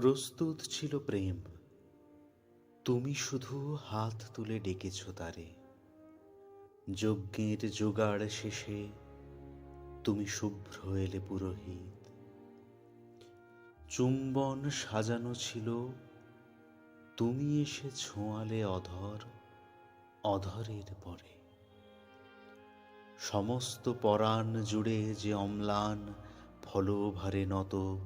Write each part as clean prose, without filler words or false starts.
প্রস্তুত ছিল প্রেম, তুমি শুধু হাত তুলে ডেকেছ তারে। যজ্ঞের জোগাড় শেষে তুমি শুভ্র এলে পুরোহিত। চুম্বন সাজানো ছিল, তুমি এসে ছোঁয়ালে অধর, অধরের পরে। সমস্ত পরাণ জুড়ে যে অম্লান ফলভারে নত,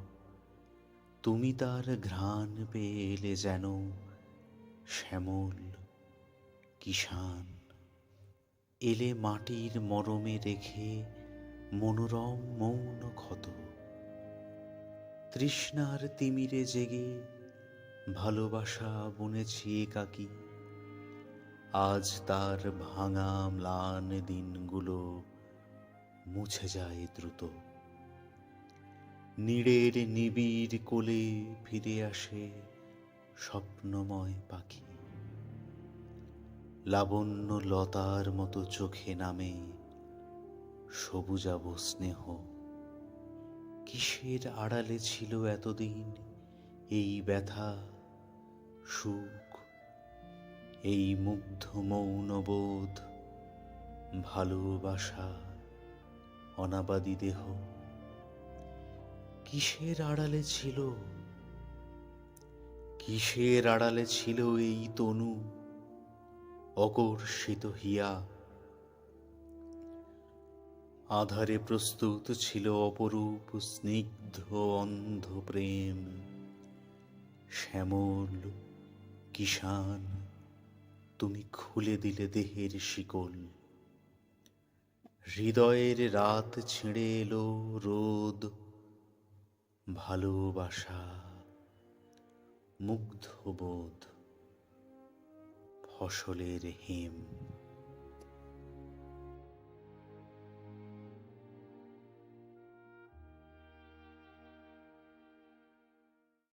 তুমি তার ঘ্রাণ পেয়ে এলে যেন শ্যামল কিষান। এলে মাটির মরমে রেখে মনোরম মৌন ক্ষত। তৃষ্ণার তিমিরে জেগে ভালোবাসা বুনেছি একাকী। আজ তার ভাঙা ম্লান দিনগুলো মুছে যায় দ্রুত। নীড়ের নিবিড় কোলে ফিরে আসে স্বপ্নময় পাখি। লাবণ্য লতার মতো চোখে নামে সবুজাভ স্নেহ। কিসের আড়ালে ছিল এতদিন এই ব্যথা, সুখ, এই মুগ্ধ মৌনবোধ, ভালোবাসা, অনাবাদী দেহ? কিসের আড়ালে ছিল, কিসের আড়ালে ছিল এই তনু অকর্ষিত হিয়া? আধারে প্রস্তুত ছিল অপরূপ স্নিগ্ধ অন্ধ প্রেম। শ্যামল কিষান, তুমি খুলে দিলে দেহের শিকল। হৃদয়ের রাত ছিঁড়ে এলো রোদ, ভালোবাসা, মুগ্ধ বোধ, ফসলের হেম।